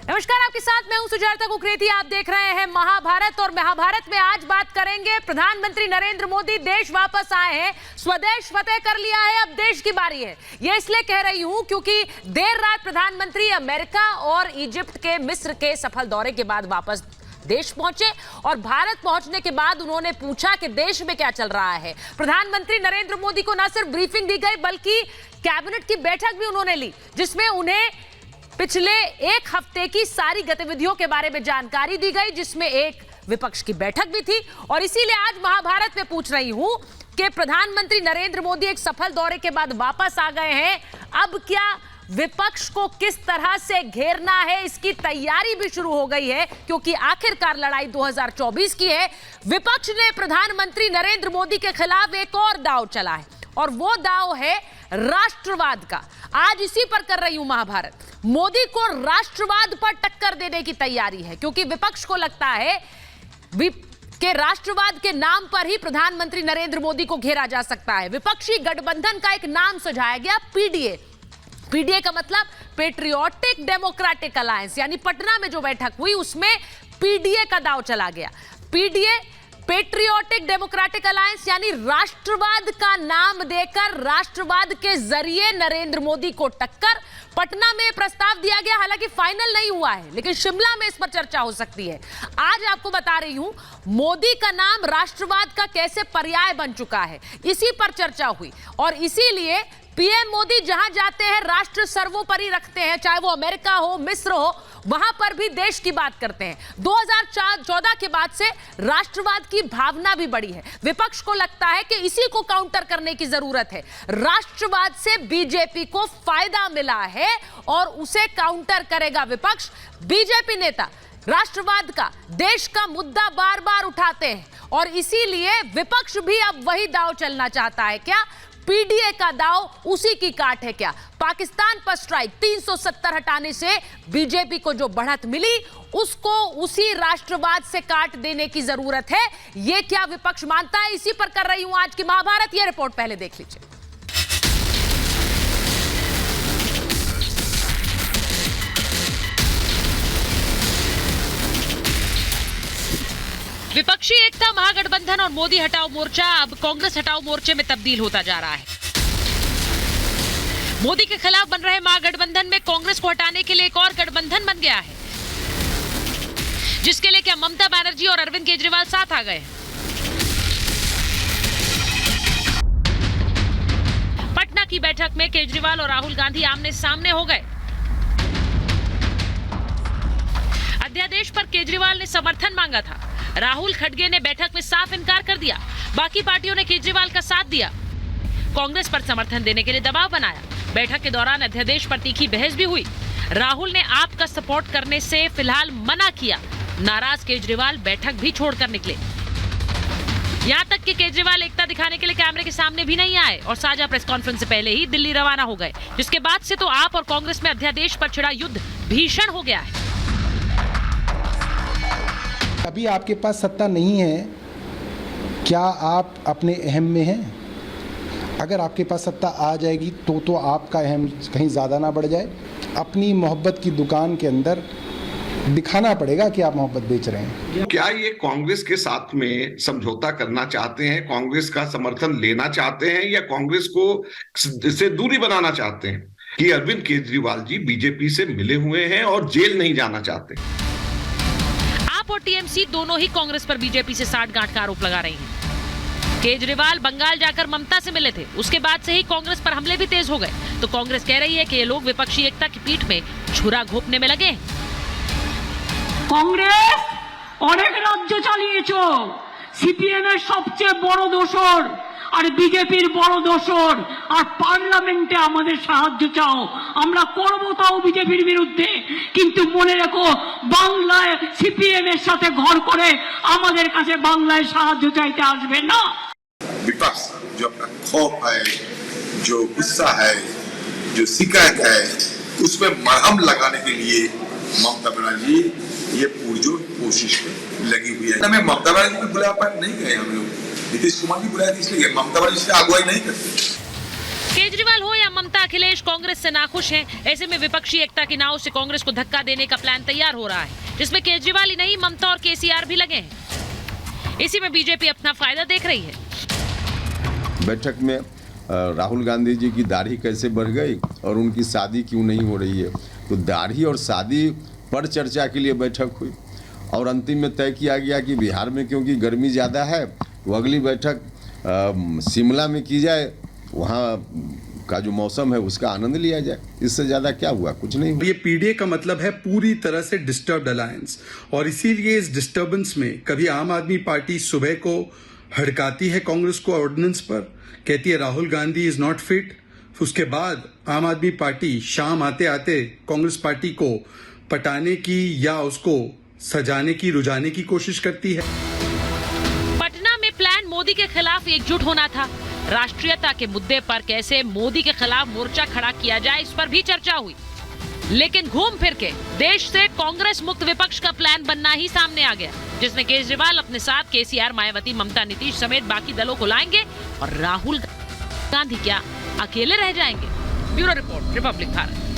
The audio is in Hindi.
नमस्कार, आपके साथ मैं हूं सुजाता कुकरेती। आप देख रहे हैं महाभारत और महाभारत में आज बात करेंगे प्रधानमंत्री नरेंद्र मोदी देश वापस आए हैं, स्वदेश फतेह कर लिया है, अब देश की बारी है। ये इसलिए कह रही हूं क्योंकि देर रात प्रधानमंत्री अमेरिका और इजिप्ट के मिस्र के सफल दौरे के बाद वापस देश पहुंचे और भारत पहुंचने के बाद उन्होंने पूछा कि देश में क्या चल रहा है। प्रधानमंत्री नरेंद्र मोदी को न सिर्फ ब्रीफिंग दी गई बल्कि कैबिनेट की बैठक भी उन्होंने ली, जिसमें उन्हें पिछले एक हफ्ते की सारी गतिविधियों के बारे में जानकारी दी गई, जिसमें एक विपक्ष की बैठक भी थी। और इसीलिए आज महाभारत में पूछ रही हूं कि प्रधानमंत्री नरेंद्र मोदी एक सफल दौरे के बाद वापस आ गए हैं, अब क्या विपक्ष को किस तरह से घेरना है इसकी तैयारी भी शुरू हो गई है, क्योंकि आखिरकार लड़ाई 2024 की है। विपक्ष ने प्रधानमंत्री नरेंद्र मोदी के खिलाफ एक और दांव चला है और वो दांव है राष्ट्रवाद का। आज इसी पर कर रही हूं महाभारत। मोदी को राष्ट्रवाद पर टक्कर देने की तैयारी है, क्योंकि विपक्ष को लगता है कि राष्ट्रवाद के नाम पर ही प्रधानमंत्री नरेंद्र मोदी को घेरा जा सकता है। विपक्षी गठबंधन का एक नाम सुझाया गया, पीडीए। पीडीए का मतलब पेट्रियोटिक डेमोक्रेटिक अलायंस, यानी पटना में जो बैठक हुई उसमें पीडीए का दांव चला गया। पीडीए पेट्रियोटिक डेमोक्रेटिक अलायंस यानी राष्ट्रवाद का नाम देकर राष्ट्रवाद के जरिए नरेंद्र मोदी को टक्कर। पटना में प्रस्ताव दिया गया, हालांकि फाइनल नहीं हुआ है, लेकिन शिमला में इस पर चर्चा हो सकती है। आज आपको बता रही हूं मोदी का नाम राष्ट्रवाद का कैसे पर्याय बन चुका है, इसी पर चर्चा हुई। और इसीलिए पीएम मोदी जहां जाते हैं राष्ट्र सर्वोपरि रखते हैं, चाहे वो अमेरिका हो, मिस्र हो, वहां पर भी देश की बात करते हैं। 2014 के बाद से राष्ट्रवाद की भावना भी बढ़ी है। विपक्ष को लगता है कि इसी को काउंटर करने की जरूरत है। राष्ट्रवाद से बीजेपी को फायदा मिला है और उसे काउंटर करेगा विपक्ष। बीजेपी नेता राष्ट्रवाद का, देश का मुद्दा बार बार उठाते हैं और इसीलिए विपक्ष भी अब वही दांव चलना चाहता है। क्या पीडीए का दांव उसी की काट है? क्या पाकिस्तान पर स्ट्राइक 370 हटाने से बीजेपी को जो बढ़त मिली उसको उसी राष्ट्रवाद से काट देने की जरूरत है? ये क्या विपक्ष मानता है? इसी पर कर रही हूं आज की महाभारत। ये रिपोर्ट पहले देख लीजिए। विपक्षी एकता महागठबंधन और मोदी हटाओ मोर्चा अब कांग्रेस हटाओ मोर्चे में तब्दील होता जा रहा है। मोदी के खिलाफ बन रहे महागठबंधन में कांग्रेस को हटाने के लिए एक और गठबंधन बन गया है, जिसके लिए क्या ममता बनर्जी और अरविंद केजरीवाल साथ आ गए। पटना की बैठक में केजरीवाल और राहुल गांधी आमने सामने हो गए। अध्यादेश पर केजरीवाल ने समर्थन मांगा था, राहुल खड़गे ने बैठक में साफ इनकार कर दिया। बाकी पार्टियों ने केजरीवाल का साथ दिया, कांग्रेस पर समर्थन देने के लिए दबाव बनाया। बैठक के दौरान अध्यादेश पर तीखी बहस भी हुई। राहुल ने आप का सपोर्ट करने से फिलहाल मना किया। नाराज केजरीवाल बैठक भी छोड़कर निकले। यहां तक कि केजरीवाल एकता दिखाने के लिए कैमरे के सामने भी नहीं आए और साझा प्रेस कॉन्फ्रेंस से पहले ही दिल्ली रवाना हो गए, जिसके बाद से तो आप और कांग्रेस में अध्यादेश पर छिड़ा युद्ध भीषण हो गया है। अभी आपके पास सत्ता नहीं है, क्या आप अपने अहम में हैं? अगर आपके पास सत्ता आ जाएगी तो आपका अहम कहीं ज़्यादा ना बढ़ जाए। अपनी मोहब्बत की दुकान के अंदर दिखाना पड़ेगा कि आप मोहब्बत बेच रहे हैं। क्या ये कांग्रेस के साथ में समझौता करना चाहते हैं, कांग्रेस का समर्थन लेना चाहते हैं, या कांग्रेस को से दूरी बनाना चाहते हैं कि अरविंद केजरीवाल जी बीजेपी से मिले हुए हैं और जेल नहीं जाना चाहते? और टीएमसी दोनों ही कांग्रेस पर बीजेपी से साठगांठ का आरोप लगा रही हैं। केजरीवाल बंगाल जाकर ममता से मिले थे, उसके बाद से ही कांग्रेस पर हमले भी तेज हो गए। तो कांग्रेस कह रही है कि ये लोग विपक्षी एकता की पीठ में छुरा घोंपने में लगे। कांग्रेस अनेक राज्य चालिয়েছো, सीपीएम এর সবচেয়ে বড় দোষর আর বিজেপির বড় দোষর, আর পার্লামেন্টে আমাদের সাহায্য চাও, আমরা করব তাও বিজেপির বিরুদ্ধে, কিন্তু মনে রাখো বাংলায় সিপিএম এর সাথে ঘর করে আমাদের কাছে বাংলায় সাহায্য চাইতে আসবে না। विपक्ष जो अपना खौफ है, जो गुस्सा है, जो शिकायत है, उसमें मरहम लगाने के लिए ममता बनर्जी ये पुरजोर कोशिश में लगी हुई है। हमें ममता बनर्जी को बुलाया पर नहीं गए, हम लोग नीतीश कुमार जी बुलाया, इसलिए ममता बनर्जी से अगुवाई नहीं करते। केजरीवाल हो या ममता, अखिलेश कांग्रेस से नाखुश हैं। ऐसे में विपक्षी एकता की नाव से कांग्रेस को धक्का देने का प्लान तैयार हो रहा है, जिसमें केजरीवाल ही नहीं ममता और केसीआर भी लगे हैं। इसी में बीजेपी अपना फायदा देख रही है। बैठक में राहुल गांधी जी की दाढ़ी कैसे बढ़ गई और उनकी शादी क्यों नहीं हो रही है, तो दाढ़ी और शादी पर चर्चा के लिए बैठक हुई और अंतिम में तय किया गया कि बिहार में क्योंकि गर्मी ज़्यादा है तो अगली बैठक शिमला में की जाए, वहाँ का जो मौसम है उसका आनंद लिया जाए। इससे ज़्यादा क्या हुआ, कुछ नहीं हुआ। ये पीडीए का मतलब है पूरी तरह से डिस्टर्ब्ड अलायंस, और इसीलिए इस डिस्टर्बेंस में कभी आम आदमी पार्टी सुबह को हड़काती है कांग्रेस को ऑर्डिनेंस पर, कहती है Rahul Gandhi is not fit. उसके बाद आम आदमी पार्टी शाम आते आते कांग्रेस पार्टी को पटाने की या उसको सजाने की, रुझाने की कोशिश करती है। पटना में प्लान मोदी के खिलाफ एकजुट होना था। राष्ट्रीयता के मुद्दे पर कैसे मोदी के खिलाफ मोर्चा खड़ा किया जाए, इस पर भी चर्चा हुई। लेकिन घूम फिर के देश से कांग्रेस मुक्त विपक्ष का प्लान बनना ही सामने आ गया, जिसमें केजरीवाल अपने साथ केसीआर, मायावती, ममता, नीतीश समेत बाकी दलों को लाएंगे और राहुल गांधी क्या अकेले रह जाएंगे। Bureau report, Republic Bharat.